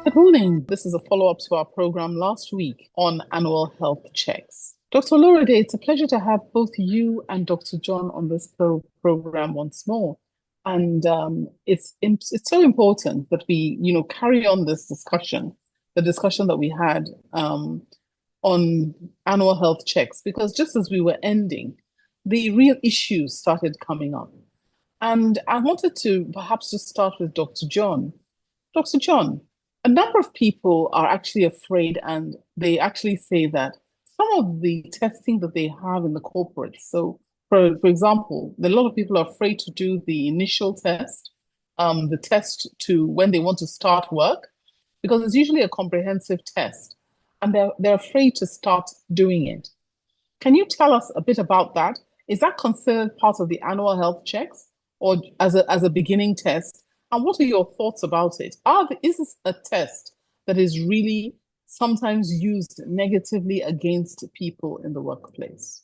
Good morning. This is a follow-up to our program last week on annual health checks. Dr. Olorode, it's a pleasure to have both you and Dr. John on this program once more. And it's so important that we, carry on this discussion, the discussion that we had on annual health checks, because just as we were ending, the real issues started coming up. And I wanted to perhaps just start with Dr. John. Dr. John, a number of people are actually afraid, and they actually say that some of the testing that they have in the corporates, so for example, a lot of people are afraid to do the initial test, the test to when they want to start work, because it's usually a comprehensive test, and they're afraid to start doing it. Can you tell us a bit about that? Is that considered part of the annual health checks or as a beginning test? And what are your thoughts about it? Is this a test that is really sometimes used negatively against people in the workplace?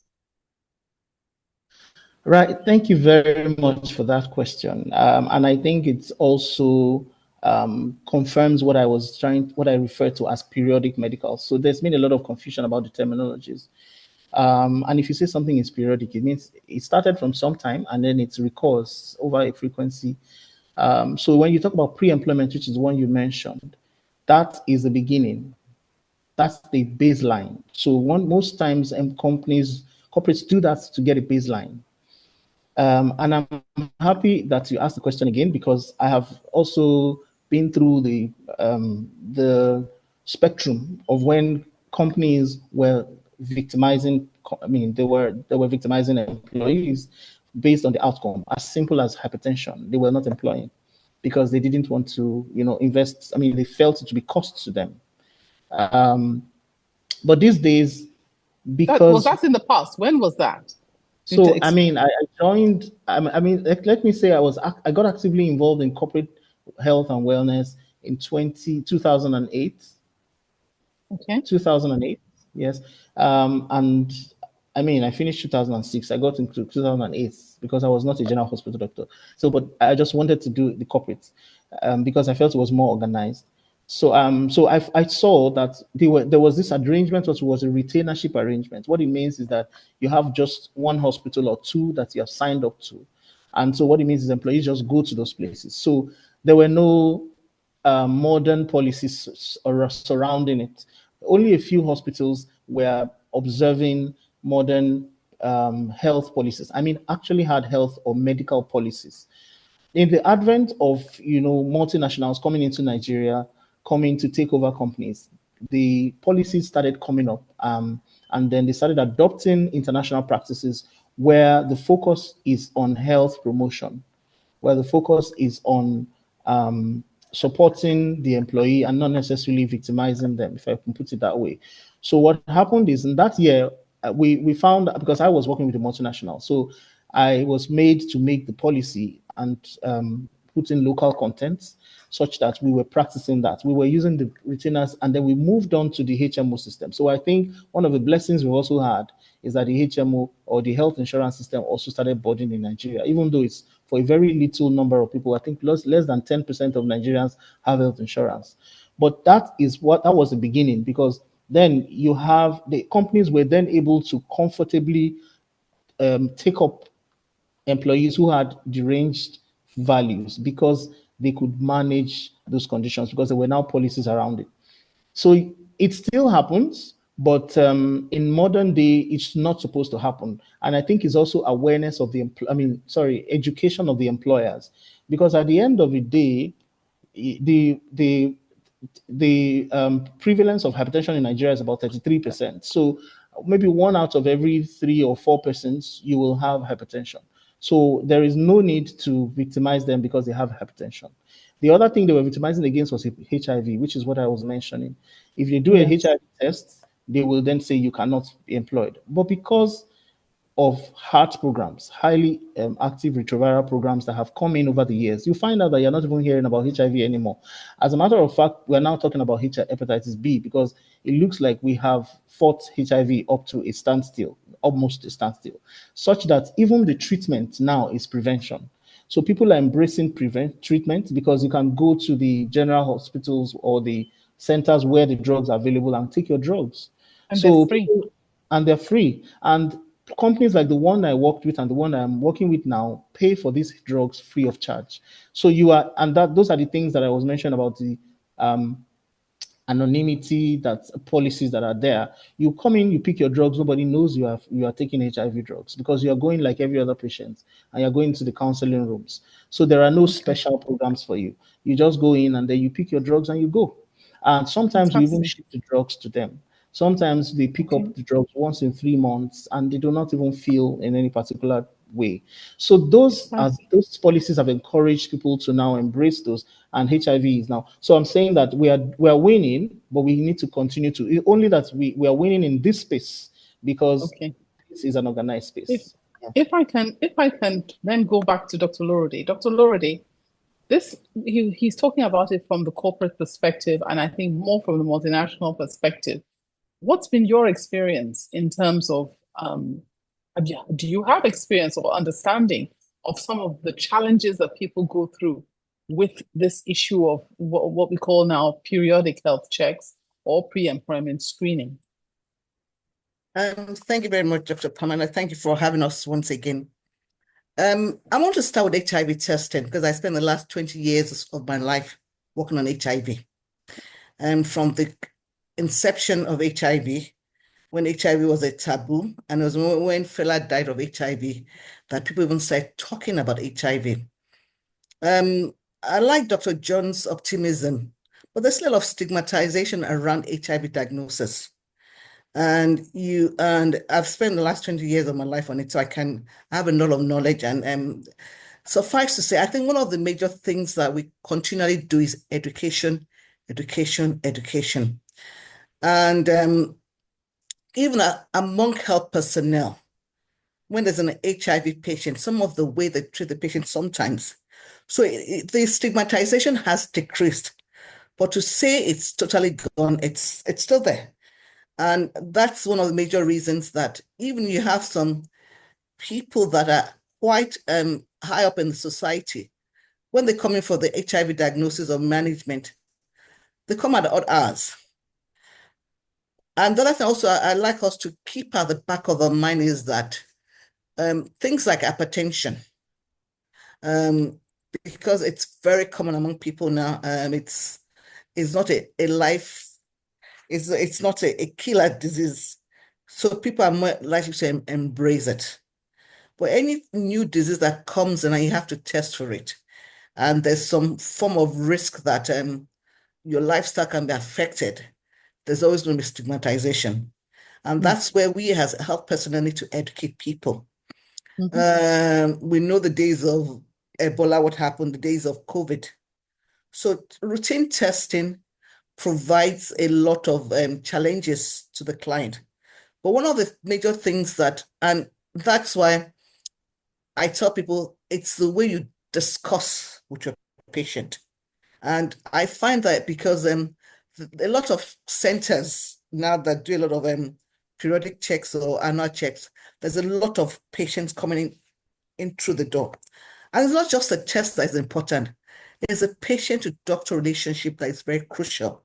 Right. Thank you very much for that question. And I think it's also confirms what I referred to as periodic medical. So there's been a lot of confusion about the terminologies. And if you say something is periodic, it means it started from some time and then it recurs over a frequency. So when you talk about pre-employment, which is the one you mentioned, that is the beginning. That's the baseline. So most times corporates do that to get a baseline. And I'm happy that you asked the question again, because I have also been through the spectrum of when companies were victimizing. I mean, they were victimizing employees based on the outcome, as simple as hypertension. They were not employing because they didn't want to, invest. I mean, they felt it to be cost to them. But these days, because that's in the past. When was that? So, I mean, I joined, I mean, let me say I got actively involved in corporate health and wellness in 2008. Okay. 2008, yes. And I mean, I finished 2006. I got into 2008 because I was not a general hospital doctor. So, but I just wanted to do the corporate because I felt it was more organized. So I saw that there was this arrangement, which was a retainership arrangement. What it means is that you have just one hospital or two that you have signed up to. And so what it means is employees just go to those places. So there were no modern policies surrounding it. Only a few hospitals were observing modern health policies. I mean, actually had health or medical policies. In the advent of multinationals coming into Nigeria, coming to take over companies, the policies started coming up, and then they started adopting international practices where the focus is on health promotion, where the focus is on supporting the employee and not necessarily victimizing them, if I can put it that way. So what happened is in that year, we found, because I was working with a multinational, so I was made to make the policy and put in local contents such that we were practicing that. We were using the retainers, and then we moved on to the HMO system. So I think one of the blessings we also had is that the HMO or the health insurance system also started budding in Nigeria, even though it's for a very little number of people. I think less than 10% of Nigerians have health insurance. But that was the beginning, because then you have the companies were then able to comfortably take up employees who had deranged values because they could manage those conditions, because there were now policies around it. So it still happens, but in modern day, it's not supposed to happen. And I think it's also awareness of education of the employers, because at the end of the day, the prevalence of hypertension in Nigeria is about 33%. So maybe 1 out of every 3 or 4 persons, you will have hypertension. So there is no need to victimize them because they have hypertension. The other thing they were victimizing against was HIV, which is what I was mentioning. If you do a HIV test, they will then say you cannot be employed. But because of heart programs, highly active retroviral programs that have come in over the years, you find out that you're not even hearing about HIV anymore. As a matter of fact, we're now talking about hepatitis B, because it looks like we have fought HIV up to a standstill, almost a standstill, such that even the treatment now is prevention. So people are embracing treatment because you can go to the general hospitals or the centers where the drugs are available and take your drugs. And they're So free. and they're free. And companies like the one I worked with and the one I'm working with now pay for these drugs free of charge. So you are, and that those are the things that I was mentioning about the anonymity, that policies that are there. You come in, you pick your drugs, nobody knows you are taking HIV drugs because you are going like every other patient and you're going to the counseling rooms. So there are no special programs for you. You just go in and then you pick your drugs and you go. And sometimes we even Fantastic. ship the drugs to them. Sometimes they pick up the drugs once in 3 months and they do not even feel in any particular way. So those policies have encouraged people to now embrace those, and HIV is now. So I'm saying that we are winning, but we need to continue to only that we are winning in this space because this is an organized space. If I can then go back to Dr. Olorode. Dr. Olorode, he's talking about it from the corporate perspective, and I think more from the multinational perspective. What's been your experience in terms of do you have experience or understanding of some of the challenges that people go through with this issue of what we call now periodic health checks or pre-employment screening? Thank you very much, Dr. Pamela. Thank you for having us once again. I want to start with HIV testing because I spent the last 20 years of my life working on HIV. And from the inception of HIV, when HIV was a taboo, and it was when Fela died of HIV, that people even started talking about HIV. I like Dr. John's optimism, but there's still a lot of stigmatization around HIV diagnosis. And I've spent the last 20 years of my life on it, so I have a lot of knowledge. And suffice to say, I think one of the major things that we continually do is education, education, education. And even among health personnel, when there's an HIV patient, some of the way they treat the patient sometimes. So the stigmatization has decreased, but to say it's totally gone, it's still there. And that's one of the major reasons that even you have some people that are quite high up in the society, when they come in for the HIV diagnosis or management, they come at odd hours. And the other thing also I like us to keep at the back of our mind is that things like hypertension, because it's very common among people now, it's not a life, it's not a killer disease. So people are more likely to embrace it. But any new disease that comes in and you have to test for it, and there's some form of risk that your lifestyle can be affected, there's always going to be stigmatization. And that's where we as health personnel need to educate people. We know the days of Ebola, what happened, the days of COVID. So routine testing provides a lot of challenges to the client. But one of the major things and that's why I tell people it's the way you discuss with your patient. And I find that because a lot of centers now that do a lot of periodic checks or annual checks, there's a lot of patients coming in through the door. And it's not just a test that is important. It's a patient-to-doctor relationship that is very crucial.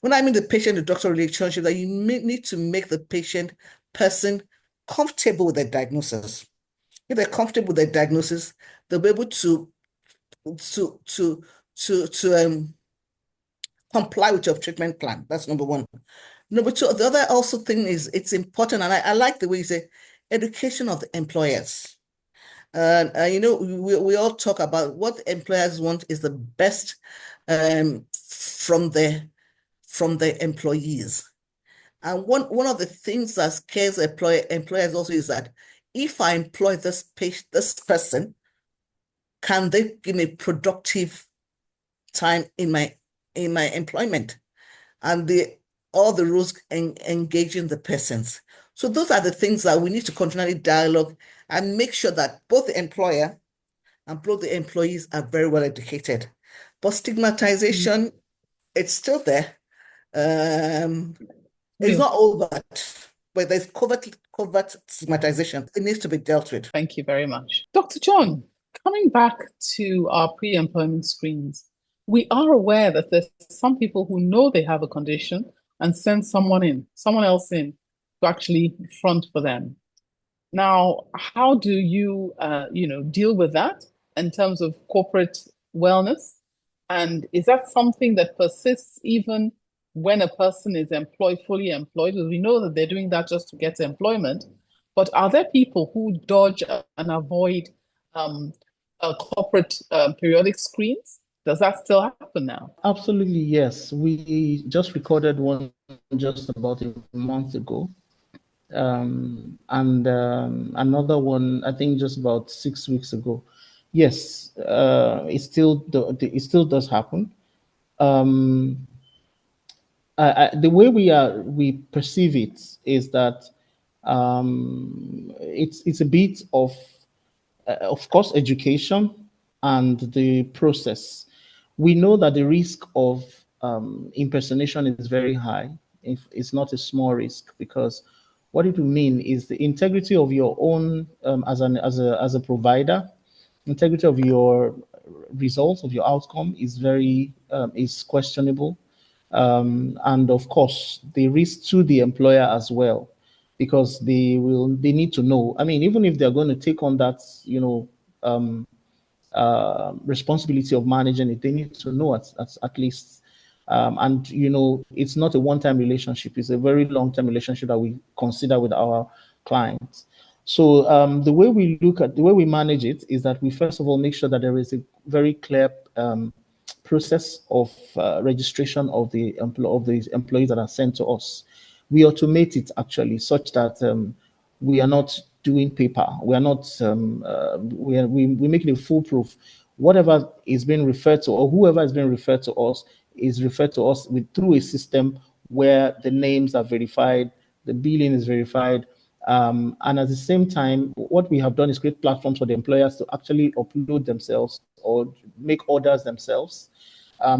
When I mean the patient-to-doctor relationship, that you need to make the person comfortable with their diagnosis. If they're comfortable with their diagnosis, they'll be able to comply with your treatment plan. That's number one. Number two, the other also thing is it's important, and I like the way you say education of the employers. We all talk about what the employers want is the best from their employees. And one of the things that scares employers also is that if I employ this person, can they give me productive time in my employment? And all the rules engaging the persons. So those are the things that we need to continually dialogue and make sure that both the employer and both the employees are very well educated. But stigmatization, it's still there. It's not over, but there's covert stigmatization. It needs to be dealt with. Thank you very much. Dr. John, Coming back to our pre-employment screens, we are aware that there's some people who know they have a condition and send someone else in to actually front for them. Now, how do you, deal with that in terms of corporate wellness? And is that something that persists even when a person is fully employed? Because we know that they're doing that just to get employment. But are there people who dodge and avoid um, corporate periodic screens? Does that still happen now? Absolutely, yes. We just recorded one just about a month ago. And another one, I think, just about 6 weeks ago. Yes, it still does happen. The way we perceive it is that it's a bit of course, education and the process. We know that the risk of impersonation is very high. If it's not a small risk, because what it will mean is the integrity of your own as a provider, integrity of your results of your outcome is questionable, and of course the risk to the employer as well, because they need to know. I mean, even if they're going to take on that, responsibility of managing it, they need to know at least. And it's not a one-time relationship; it's a very long-term relationship that we consider with our clients. So the way we manage it is that we first of all make sure that there is a very clear process of registration of the employees that are sent to us. We automate it actually such that we are not doing paper. We are not. We make it foolproof. Whatever is being referred to, or whoever is being referred to us, is referred to us through a system where the names are verified, the billing is verified, and at the same time, what we have done is create platforms for the employers to actually upload themselves or make orders themselves.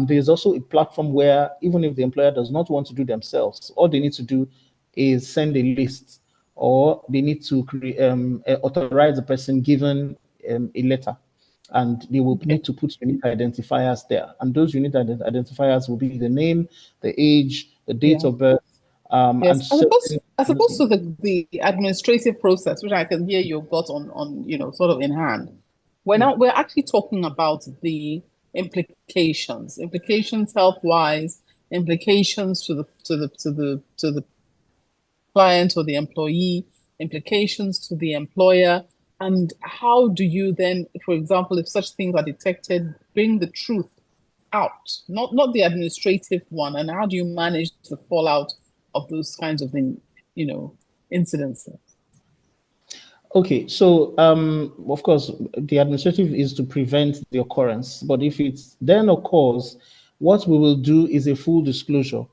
There's also a platform where even if the employer does not want to do themselves, all they need to do is send a list, or they need to authorize the person given a letter, and they will need to put unique identifiers there. And those unique identifiers will be the name, the age, the date of birth, Yes, and certain. as opposed to the administrative process, which I can hear you've got on sort of in hand. We're actually talking about the implications health wise, implications to the client or the employee, implications to the employer, and how do you then, for example, if such things are detected, bring the truth out, not the administrative one, and how do you manage the fallout of those kinds of incidences? Okay, so of course, the administrative is to prevent the occurrence, but if it then occurs, what we will do is a full disclosure.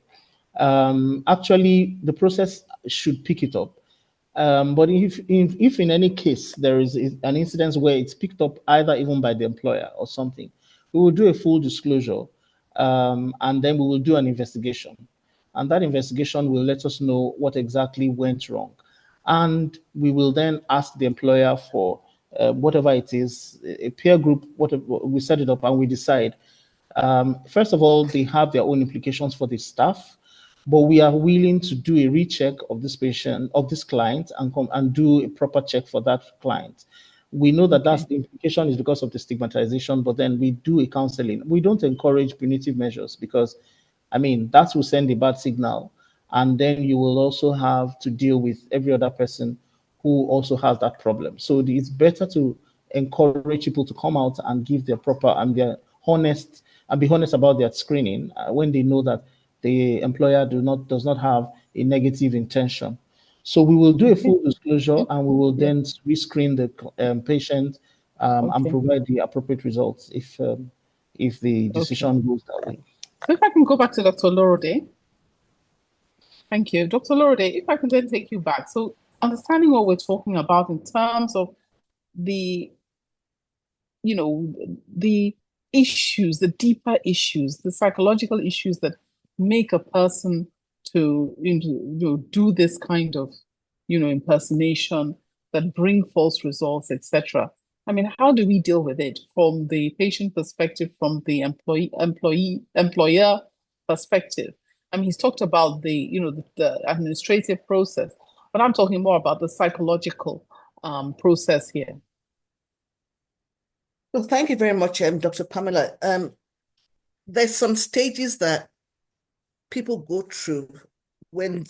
Actually, the process should pick it up. But if in any case there is an incident where it's picked up either even by the employer or something, we will do a full disclosure, and then we will do an investigation. And that investigation will let us know what exactly went wrong. And we will then ask the employer for whatever it is, a peer group, whatever, we set it up and we decide. First of all, they have their own implications for the staff, but we are willing to do a recheck of this patient, of this client, and come and do a proper check for that client. We know that that's the implication is because of the stigmatization, but then we do a counseling. We don't encourage punitive measures because, I mean, that will send a bad signal. And then you will also have to deal with every other person who also has that problem. So it's better to encourage people to come out and give their proper and their honest and be honest about their screening when they know that the employer does not have a negative intention. So we will do a full disclosure and we will then rescreen the patient and provide the appropriate results if the decision goes that way. So if I can go back to Dr. Olorode. Thank you. Dr. Olorode, if I can then take you back. So understanding what we're talking about in terms of the, the issues, the deeper issues, the psychological issues that make a person to do this kind of impersonation, that bring false results, etc. I mean, how do we deal with it from the patient perspective, from the employer perspective? I mean, he's talked about the administrative process, but I'm talking more about the psychological process here. Well, thank you very much, Dr. Pamela. There's some stages that people go through when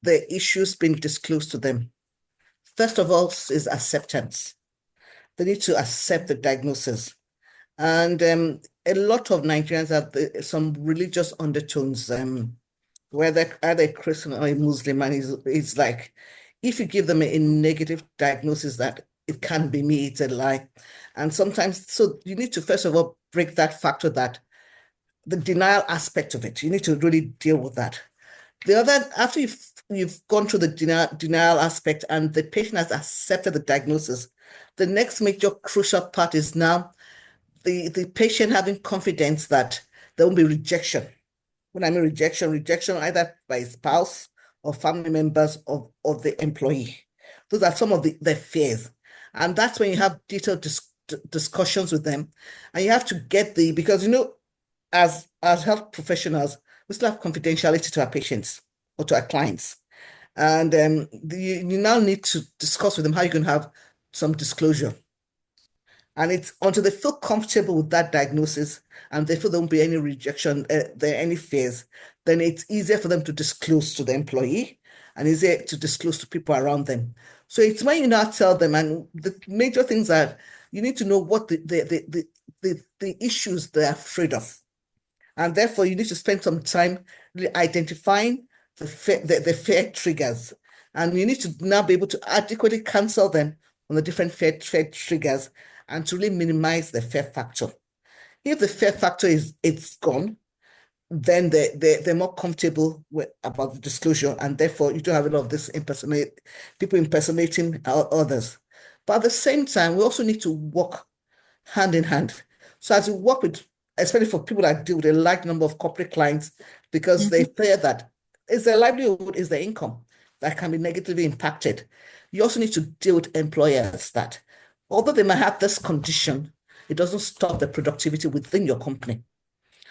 the issue's been disclosed to them. First of all is acceptance. They need to accept the diagnosis. And a lot of Nigerians have some religious undertones, whether either a Christian or a Muslim, and it's like, if you give them a negative diagnosis that it can't be me, it's a lie. And sometimes, so you need to first of all break that factor, that the denial aspect of it. You need to really deal with that. The other, after you've gone through the denial aspect and the patient has accepted the diagnosis, the next major crucial part is now the patient having confidence that there won't be rejection. When I mean rejection either by a spouse or family members of the employee. Those are some of their fears. And that's when you have detailed discussions with them. And you have to get because, as health professionals, we still have confidentiality to our patients or to our clients. And you now need to discuss with them how you can have some disclosure. And it's until they feel comfortable with that diagnosis and they feel there won't be any rejection, there any fears, then it's easier for them to disclose to the employee and easier to disclose to people around them. So it's when you now tell them, and the major things are, you need to know what the issues they're afraid of. And therefore, you need to spend some time really identifying the fear triggers. And you need to now be able to adequately counsel them on the different fear triggers and to really minimize the fear factor. If the fear factor it's gone, then they're more comfortable about the disclosure, and therefore you don't have a lot of this people impersonating others. But at the same time, we also need to work hand in hand. So as we work with, especially for people that deal with a large number of corporate clients, because they fear that is their livelihood, is their income that can be negatively impacted. You also need to deal with employers that, although they might have this condition, it doesn't stop the productivity within your company.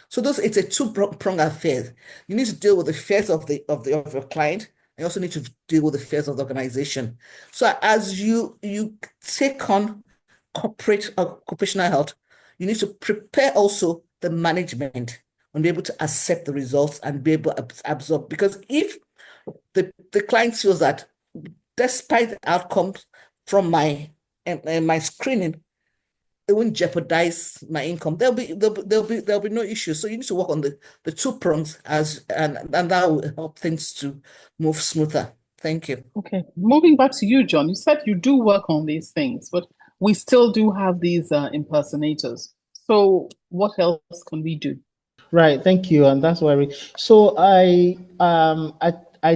So it's a two-pronged affair. You need to deal with the fears of your client. You also need to deal with the fears of the organization. So as you take on occupational health, you need to prepare also the management and be able to accept the results and be able to absorb. Because if the client feels that despite the outcomes from my screening, it won't jeopardize my income, there'll be no issue. So you need to work on the two prongs and that will help things to move smoother. Thank you. Okay, moving back to you, John. You said you do work on these things, but we still do have these impersonators. So what else can we do? Right, thank you, and that's why. So I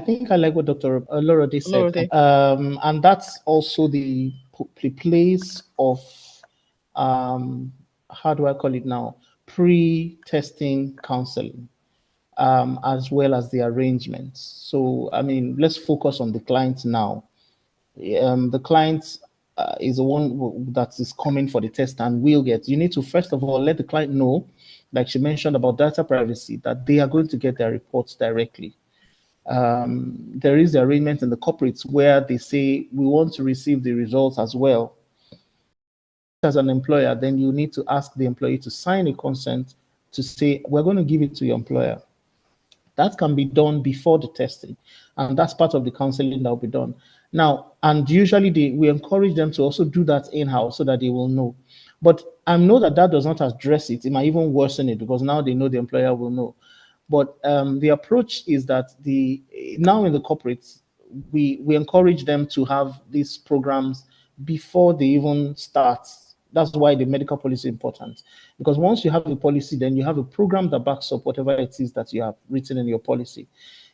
think I like what Dr. Olorode said, and that's also the place of how do I call it now? Pre-testing counseling, as well as the arrangements. So I mean, let's focus on the client now. The client is the one that is coming for the test and will get. You need to first of all let the client know, like she mentioned about data privacy, that they are going to get their reports directly. There is the arrangement in the corporates where they say we want to receive the results as well. As an employer, then you need to ask the employee to sign a consent to say we're going to give it to your employer. That can be done before the testing, and that's part of the counseling that will be done. Now, and usually we encourage them to also do that in-house so that they will know. But I know that does not address it. It might even worsen it because now they know the employer will know. But the approach is that now in the corporates, we encourage them to have these programs before they even start. That's why the medical policy is important. Because once you have a policy, then you have a program that backs up whatever it is that you have written in your policy.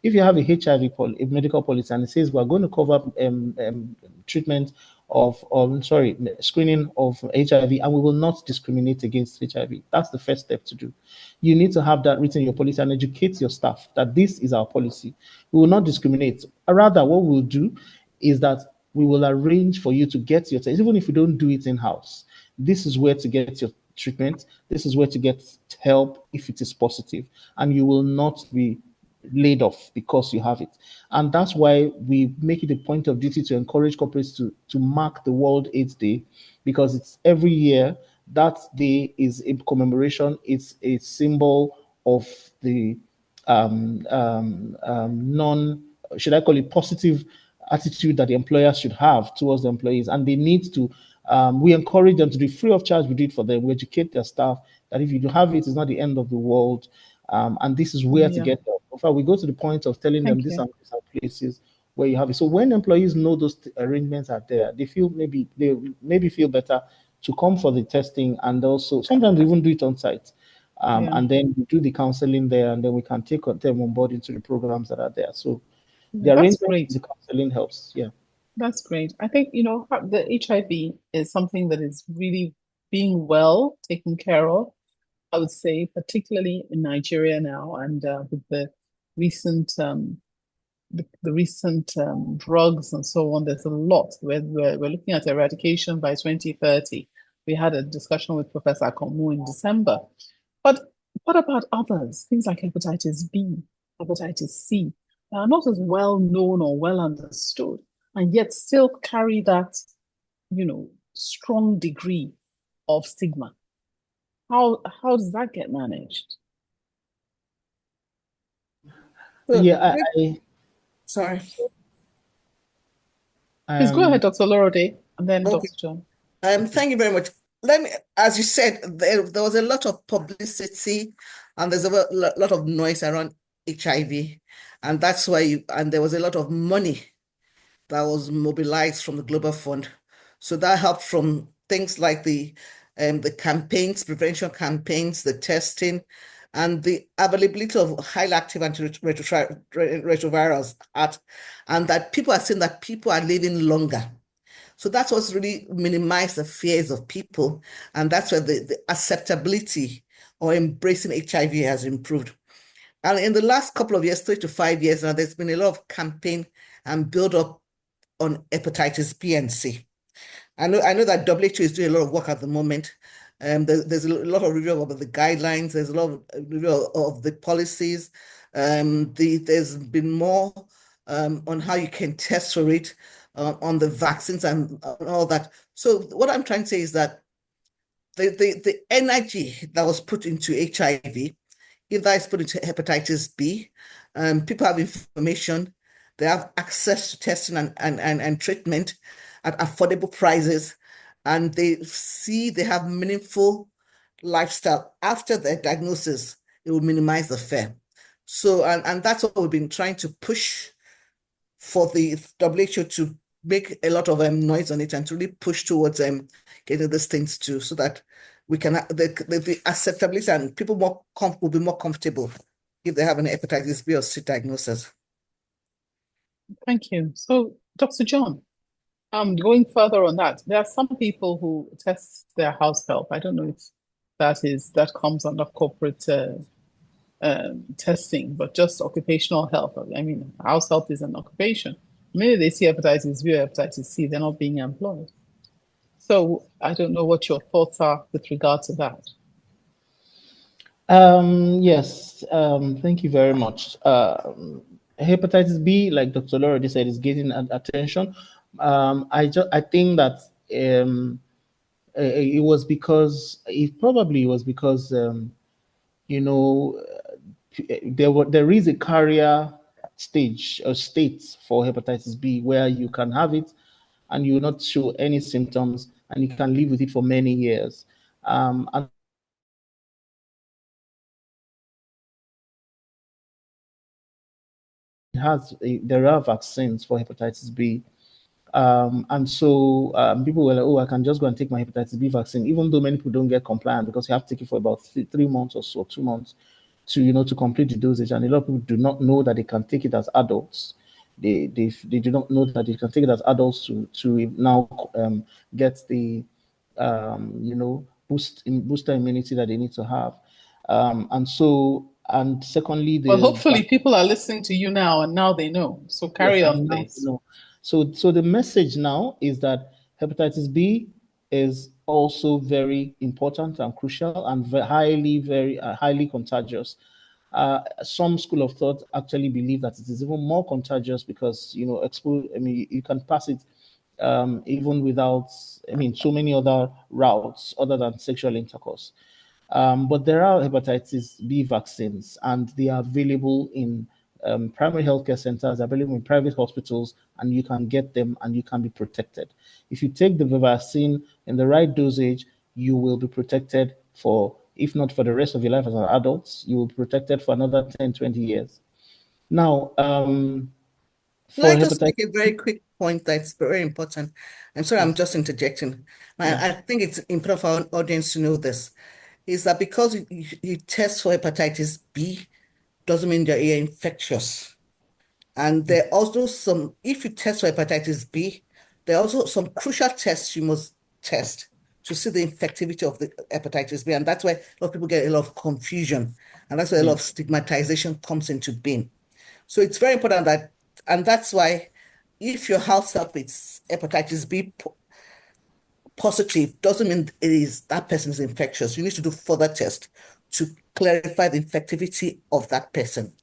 If you have a HIV a medical policy and it says we're going to cover treatment screening of HIV, and we will not discriminate against HIV. That's the first step to do. You need to have that written in your policy and educate your staff that this is our policy. We will not discriminate. Rather, what we'll do is that we will arrange for you to get your test, even if you don't do it in-house. this is where to get your treatment. This is where to get help if it is positive, and you will not be laid off because you have it. And that's why we make it a point of duty to encourage corporates to mark the World AIDS Day, because it's every year. That day is a commemoration. It's a symbol of the non, should I call it, positive attitude that the employers should have towards the employees. And they need to, we encourage them to do free of charge. We do it for them. We educate their staff that if you have it, it's not the end of the world. And this is where to get help. In fact, we go to the point of telling them these are places where you have it. So when employees know those arrangements are there, they maybe feel better to come for the testing, and also sometimes we even do it on site. And then we do the counseling there, and then we can take them on board into the programs that are there. So the arrangement, the counseling helps. Yeah. That's great. I think, the HIV is something that is really being well taken care of, I would say, particularly in Nigeria now, and with the recent drugs and so on. There's a lot. We're looking at eradication by 2030. We had a discussion with Professor Akomu in December. But what about others? Things like hepatitis B, hepatitis C, are not as well known or well understood, and yet still carry that, strong degree of stigma. How does that get managed? Yeah, sorry. Please go ahead, Dr. Olorode, and then okay. Dr. John. Thank you very much. As you said, there was a lot of publicity and there's a lot of noise around HIV, and that's why there was a lot of money that was mobilized from the Global Fund. So that helped from things like the campaigns, prevention campaigns, the testing, and the availability of highly active antiretrovirals, and that people are seeing that people are living longer. So that's what's really minimized the fears of people. And that's where the acceptability or embracing HIV has improved. And in the last couple of years, 3 to 5 years now, there's been a lot of campaign and build up on hepatitis B and C. I know that WHO is doing a lot of work at the moment. There's a lot of review of the guidelines. There's a lot of review of the policies. There's been more on how you can test for it, on the vaccines and all that. So what I'm trying to say is that the energy that was put into HIV, if that is put into hepatitis B, people have information, they have access to testing and treatment at affordable prices, and they have meaningful lifestyle after their diagnosis. It will minimize the fear. So, and that's what we've been trying to push for the WHO to make a lot of noise on it and to really push towards getting these things too, so that we can the acceptability and people will be more comfortable if they have an hepatitis B or C diagnosis. Thank you. So, Dr. John, going further on that, there are some people who test their house help. I don't know if that comes under corporate testing, but just occupational health. I mean, house help is an occupation. Maybe they see hepatitis B or hepatitis C, they're not being employed. So I don't know what your thoughts are with regard to that. Yes, thank you very much. Hepatitis B, like Dr. Olorode said, is getting attention. I think that it was because there is a carrier stage or state for hepatitis B where you can have it and you will not show any symptoms and you can live with it for many years. And there are vaccines for hepatitis B. And so people were like, oh, I can just go and take my hepatitis B vaccine, even though many people don't get compliant because you have to take it for about 3 months or so, 2 months to complete the dosage. And a lot of people do not know that they can take it as adults. They do not know that they can take it as adults to now get the booster immunity that they need to have. And secondly, well, hopefully people are listening to you now and now they know. So carry on, please. So the message now is that hepatitis B is also very important and crucial and very highly contagious. Some school of thought actually believe that it is even more contagious because you can pass it even without so many other routes other than sexual intercourse. But there are hepatitis B vaccines, and they are available in primary healthcare centers, available in private hospitals, and you can get them and you can be protected. If you take the vaccine in the right dosage, you will be protected for, if not for the rest of your life as an adult, you will be protected for another 10, 20 years. Now, Can I for just make hepatitis, a very quick point that's very important? I'm sorry, I'm just interjecting. Yeah. I think it's important for our audience to know this, is that because you test for hepatitis B doesn't mean you're infectious. And there are also some, if you test for hepatitis B, there are also some crucial tests you must test to see the infectivity of the hepatitis B. And that's why a lot of people get a lot of confusion. And that's why a lot of stigmatization comes into being. So it's very important that, and that's why if your house help is hepatitis B positive, doesn't mean it is that person is infectious. You need to do further tests to clarify the infectivity of that person.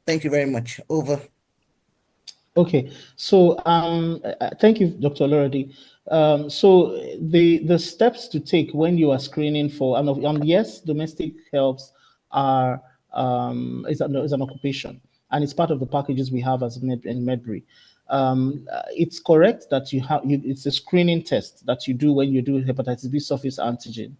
Thank you very much. Over. Okay, so thank you, Dr. Olorode. So the steps to take when you are screening for, and yes, domestic helps are is an occupation, and it's part of the packages we have as in Medbury. It's correct that it's a screening test that you do when you do hepatitis B surface antigen,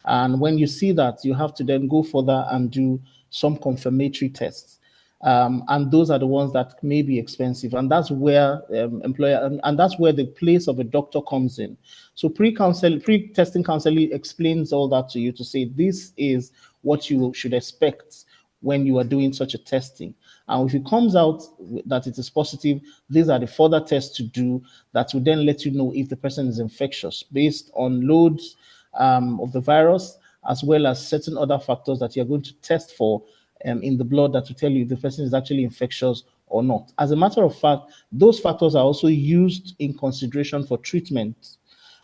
and when you see that, you have to then go further and do some confirmatory tests. And those are the ones that may be expensive, and that's where and that's where the place of a doctor comes in. So pre-testing counseling explains all that to you to say this is what you should expect when you are doing such a testing. And if it comes out that it is positive, these are the further tests to do that will then let you know if the person is infectious based on loads of the virus, as well as certain other factors that you're going to test for in the blood that will tell you if the person is actually infectious or not. As a matter of fact, those factors are also used in consideration for treatment,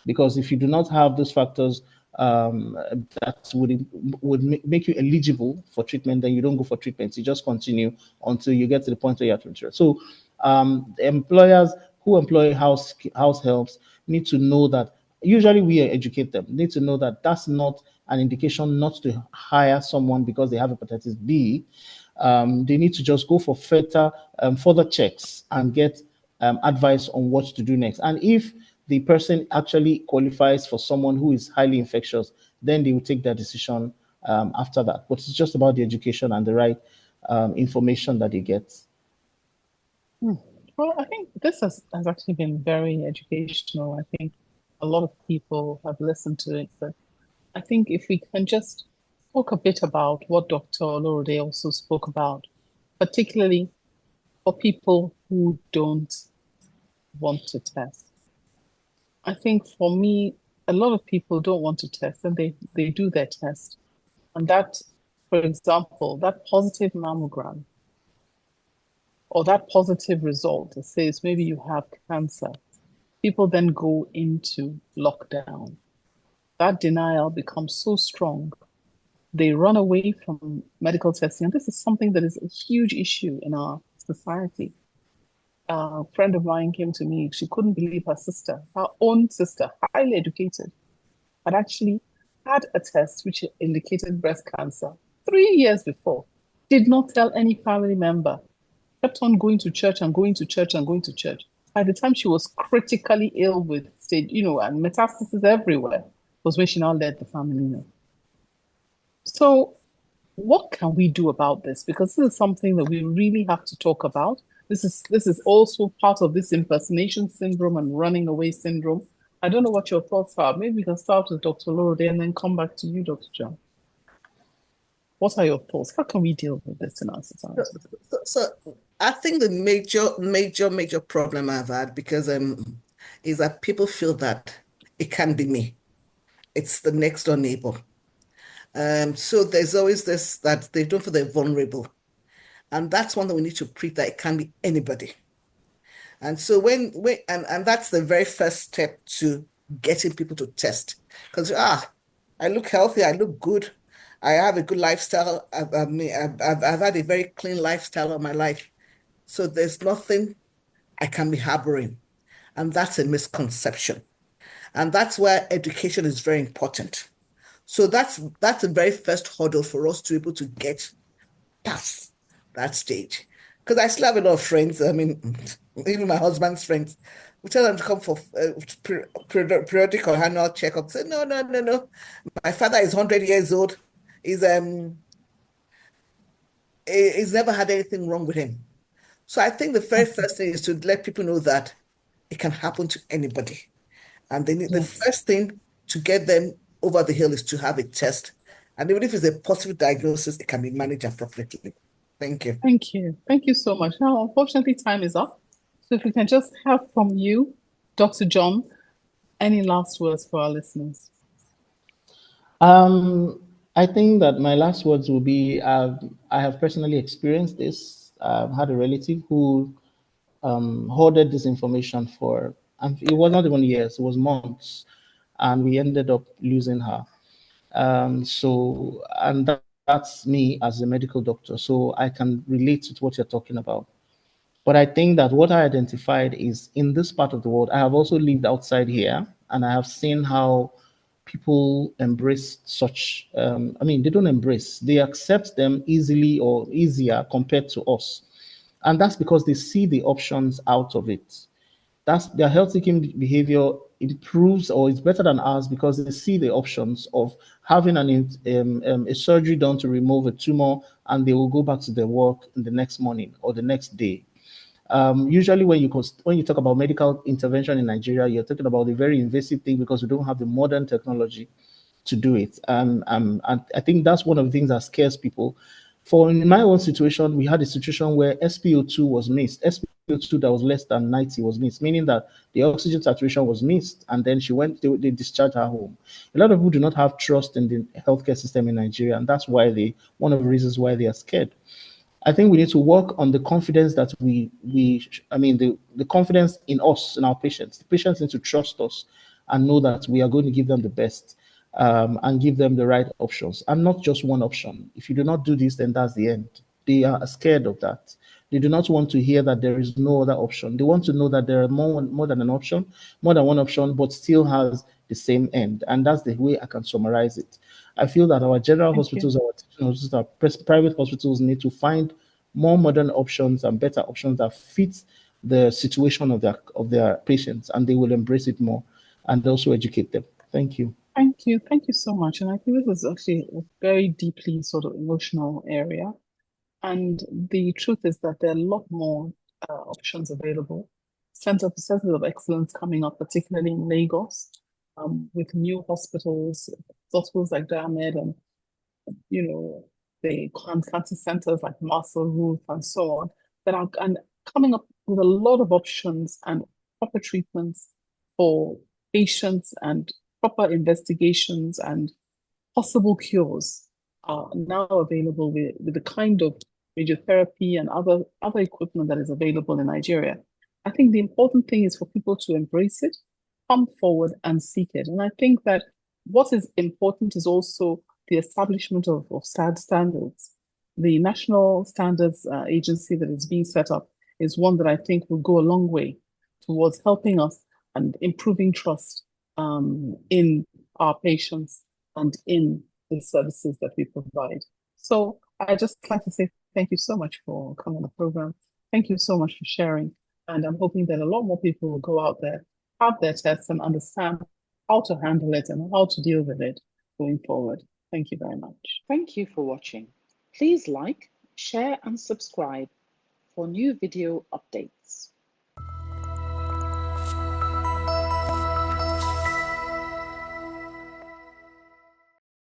because if you do not have those factors that would make you eligible for treatment, then you don't go for treatment. You just continue until you get to the point where you have to retire. So employers who employ house helps need to know that, usually we educate them, need to know that that's not an indication not to hire someone because they have hepatitis B. They need to just go for further checks and get advice on what to do next. And if the person actually qualifies for someone who is highly infectious, then they will take their decision after that. But it's just about the education and the right information that they get. Well, I think this has actually been very educational. I think a lot of people have listened to it, but I think if we can just talk a bit about what Dr. Olorode also spoke about, particularly for people who don't want to test. I think for me, a lot of people don't want to test and they do their test. And that, for example, that positive mammogram or that positive result that says maybe you have cancer, people then go into lockdown. That denial becomes so strong. They run away from medical testing. And this is something that is a huge issue in our society. A friend of mine came to me. She couldn't believe her own sister, highly educated, had actually had a test which indicated breast cancer 3 years before. Did not tell any family member. Kept on going to church and going to church and going to church. By the time she was critically ill with stage, and metastasis everywhere, was when she now let the family know. So what can we do about this? Because this is something that we really have to talk about. This is also part of this impersonation syndrome and running away syndrome. I don't know what your thoughts are. Maybe we can start with Dr. Olorode and then come back to you, Dr. John. What are your thoughts? How can we deal with this in our society? So I think the major problem I've had, because is that people feel that it can be me. It's the next door neighbor. So there's always this that they don't feel they're vulnerable. And that's one that we need to treat, that it can be anybody. And so and that's the very first step to getting people to test. Because I look healthy, I look good, I have a good lifestyle. I've had a very clean lifestyle of my life. So there's nothing I can be harboring. And that's a misconception. And that's where education is very important. So that's the very first hurdle for us to be able to get past that stage. Because I still have a lot of friends. I mean, even my husband's friends. We tell them to come for periodic or annual checkup. Say, no, no, no, no. My father is 100 years old. He's never had anything wrong with him. So I think the very first thing is to let people know that it can happen to anybody. And they need the Yes. first thing to get them over the hill is to have a test. And even if it's a positive diagnosis, it can be managed appropriately. Thank you. Thank you. Thank you so much. Now, unfortunately, time is up. So if we can just have from you, Dr. John, any last words for our listeners? I think that my last words will be I have personally experienced this. I've had a relative who hoarded this information for, and it was not even years, it was months, and we ended up losing her. That's me as a medical doctor, so I can relate to what you're talking about. But I think that what I identified is in this part of the world, I have also lived outside here, and I have seen how people embrace such, they don't embrace, they accept them easily or easier compared to us. And that's because they see the options out of it. That's their health seeking behavior improves or is better than ours because they see the options of having a surgery done to remove a tumor, and they will go back to their work in the next morning or the next day. Usually, when you talk about medical intervention in Nigeria, you're talking about a very invasive thing because we don't have the modern technology to do it. And I think that's one of the things that scares people. For in my own situation, we had a situation where SpO2 was missed. SpO2 that was less than 90 was missed, meaning that the oxygen saturation was missed, and then they discharged her home. A lot of people do not have trust in the healthcare system in Nigeria, and that's why one of the reasons why they are scared. I think we need to work on the confidence that the confidence in us, in our patients. The patients need to trust us and know that we are going to give them the best, and give them the right options and not just one option. If you do not do this, then that's the end. They are scared of that. They do not want to hear that there is no other option. They want to know that there are more than an option, more than one option, but still has the same end. And that's the way I can summarize it. I feel that our general hospitals, our teaching hospitals, our private hospitals need to find more modern options and better options that fit the situation of their patients, and they will embrace it more and also educate them. Thank you. Thank you. Thank you so much. And I think this is actually a very deeply sort of emotional area. And the truth is that there are a lot more options available. Centers of excellence coming up, particularly in Lagos, with new hospitals like Diamed and, the cancer centers like Marcel Ruth and so on, that are coming up with a lot of options and proper treatments for patients and proper investigations and possible cures are now available with the kind of radiotherapy and other equipment that is available in Nigeria. I think the important thing is for people to embrace it, come forward and seek it. And I think that what is important is also the establishment of standards. The National Standards Agency that is being set up is one that I think will go a long way towards helping us and improving trust in our patients and in the services that we provide. So I just like to say thank you so much for coming on the program. Thank you so much for sharing. And I'm hoping that a lot more people will go out there, have their tests, and understand how to handle it and how to deal with it going forward. Thank you very much. Thank you for watching. Please like, share, and subscribe for new video updates.